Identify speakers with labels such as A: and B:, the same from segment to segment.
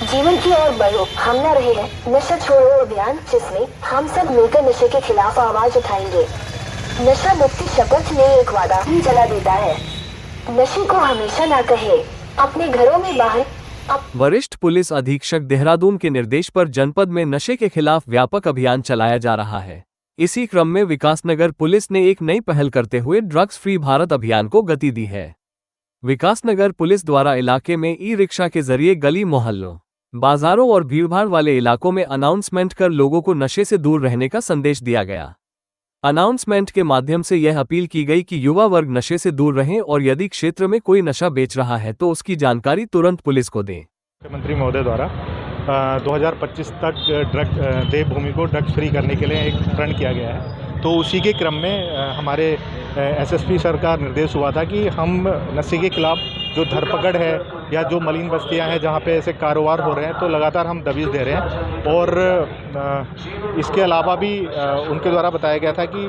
A: जीवन की ओर बढ़ो, हम न रहे हैं नशा छोड़ो अभियान, जिसमें हम सब मिलकर नशे के खिलाफ आवाज उठाएंगे। नशा मुक्ति शपथ में एक वादा ही जला देता है, नशे को हमेशा ना कहे अपने घरों में बाहर।
B: वरिष्ठ पुलिस अधीक्षक देहरादून के निर्देश पर जनपद में नशे के खिलाफ व्यापक अभियान चलाया जा रहा है। इसी क्रम में विकासनगर पुलिस ने एक नई पहल करते हुए ड्रग्स फ्री भारत अभियान को गति दी है। विकासनगर पुलिस द्वारा इलाके में ई रिक्शा के जरिए गली मोहल्लों, बाजारों और भीड़भाड़ वाले इलाकों में अनाउंसमेंट कर लोगों को नशे से दूर रहने का संदेश दिया गया। अनाउंसमेंट के माध्यम से यह अपील की गई कि युवा वर्ग नशे से दूर रहें और यदि क्षेत्र में कोई नशा बेच रहा है तो उसकी जानकारी तुरंत पुलिस को दें।
C: मुख्यमंत्री महोदय द्वारा 2025 तक देवभूमि को ड्रग्स फ्री करने के लिए एक प्रण किया गया है। तो उसी के क्रम में हमारे एसएसपी सर का निर्देश हुआ था कि हम नशे के खिलाफ जो धरपकड़ है या जो मलिन बस्तियां हैं जहां पे ऐसे कारोबार हो रहे हैं तो लगातार हम दबिश दे रहे हैं। और इसके अलावा भी उनके द्वारा बताया गया था कि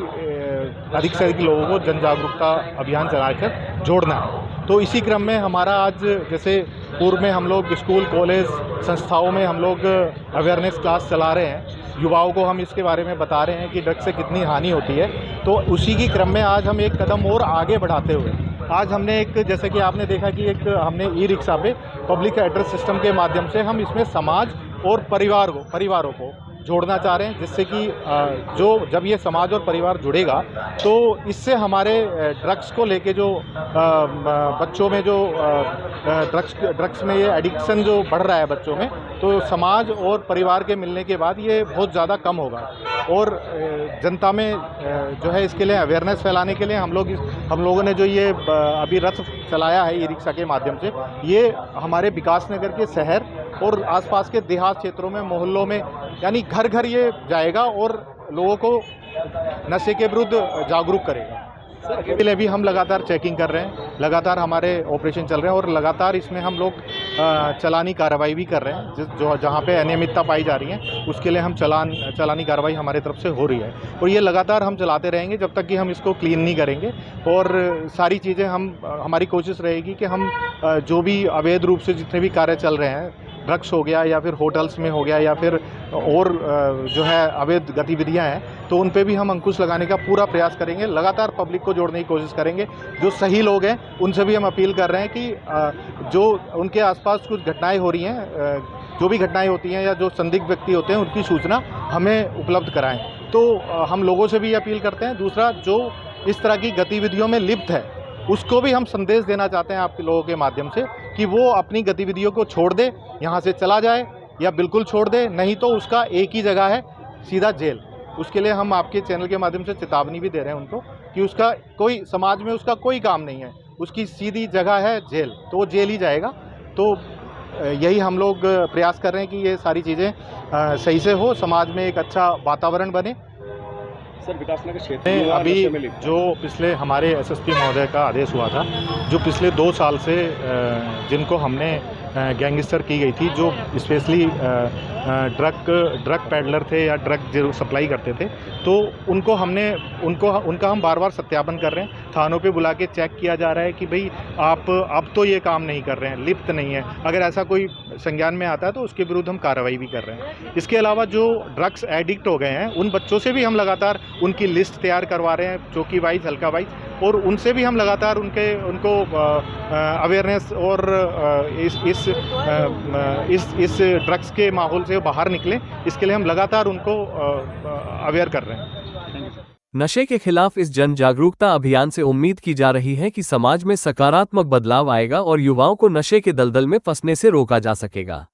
C: अधिक से अधिक लोगों को जन जागरूकता अभियान चलाकर जोड़ना है। तो इसी क्रम में हमारा आज जैसे पूर्व में हम लोग स्कूल कॉलेज संस्थाओं में हम लोग अवेयरनेस क्लास चला रहे हैं, युवाओं को हम इसके बारे में बता रहे हैं कि ड्रग्स से कितनी हानि होती है। तो उसी की क्रम में आज हम एक कदम और आगे बढ़ाते हुए आज हमने एक, जैसे कि आपने देखा कि एक हमने ई रिक्शा पे पब्लिक एड्रेस सिस्टम के माध्यम से हम इसमें समाज और परिवारों को जोड़ना चाह रहे हैं, जिससे कि जब ये समाज और परिवार जुड़ेगा तो इससे हमारे ड्रग्स को लेके जो बच्चों में जो ड्रग्स में ये एडिक्शन जो बढ़ रहा है बच्चों में, तो समाज और परिवार के मिलने के बाद ये बहुत ज़्यादा कम होगा। और जनता में जो है इसके लिए अवेयरनेस फैलाने के लिए हम लोगों ने जो ये अभी रथ चलाया है ई रिक्शा के माध्यम से, ये हमारे विकासनगर के शहर और आसपास के देहात क्षेत्रों में मोहल्लों में यानी घर घर ये जाएगा और लोगों को नशे के विरुद्ध जागरूक करेगा। इसके लिए भी हम लगातार चेकिंग कर रहे हैं, लगातार हमारे ऑपरेशन चल रहे हैं और लगातार इसमें हम लोग चालानी कार्रवाई भी कर रहे हैं। जहाँ पे अनियमितता पाई जा रही है उसके लिए हम चालानी कार्रवाई हमारे तरफ से हो रही है और ये लगातार हम चलाते रहेंगे जब तक कि हम इसको क्लीन नहीं करेंगे। और सारी चीज़ें हमारी कोशिश रहेगी कि हम जो भी अवैध रूप से जितने भी कार्य चल रहे हैं, ड्रग्स हो गया या फिर होटल्स में हो गया या फिर और जो है अवैध गतिविधियां हैं, तो उन पे भी हम अंकुश लगाने का पूरा प्रयास करेंगे। लगातार पब्लिक को जोड़ने की कोशिश करेंगे। जो सही लोग हैं उनसे भी हम अपील कर रहे हैं कि जो उनके आसपास कुछ घटनाएं हो रही हैं, जो भी घटनाएं होती हैं या जो संदिग्ध व्यक्ति होते हैं उनकी सूचना हमें उपलब्ध कराएं। तो हम लोगों से भी अपील करते हैं। दूसरा, जो इस तरह की गतिविधियों में लिप्त है उसको भी हम संदेश देना चाहते हैं आपके लोगों के माध्यम से कि वो अपनी गतिविधियों को छोड़ दे, यहाँ से चला जाए या बिल्कुल छोड़ दे, नहीं तो उसका एक ही जगह है, सीधा जेल। उसके लिए हम आपके चैनल के माध्यम से चेतावनी भी दे रहे हैं उनको कि उसका कोई समाज में उसका कोई काम नहीं है, उसकी सीधी जगह है जेल, तो वो जेल ही जाएगा। तो यही हम लोग प्रयास कर रहे हैं कि ये सारी चीज़ें सही से हो, समाज में एक अच्छा वातावरण बने।
D: सर, विकासनगर क्षेत्र में
C: अभी जो पिछले हमारे एसएसपी महोदय का आदेश हुआ था, जो पिछले 2 साल से जिनको हमने गैंगस्टर की गई थी, जो स्पेशली ड्रग पैडलर थे या ड्रग जो सप्लाई करते थे, तो उनका हम बार बार सत्यापन कर रहे हैं। थानों पे बुला के चेक किया जा रहा है कि भाई आप अब तो ये काम नहीं कर रहे हैं, लिप्त नहीं है। अगर ऐसा कोई संज्ञान में आता है तो उसके विरुद्ध हम कार्रवाई भी कर रहे हैं। इसके अलावा जो ड्रग्स एडिक्ट हो गए हैं उन बच्चों से भी हम लगातार उनकी लिस्ट तैयार करवा रहे हैं, चौकी वाइज, हल्का वाइज, और उनसे भी हम लगातार उनको अवेयरनेस और इस ड्रग्स के माहौल से बाहर निकलें, इसके लिए हम लगातार उनको अवेयर कर रहे हैं।
B: नशे के खिलाफ इस जन जागरूकता अभियान से उम्मीद की जा रही है कि समाज में सकारात्मक बदलाव आएगा और युवाओं को नशे के दलदल में फंसने से रोका जा सकेगा।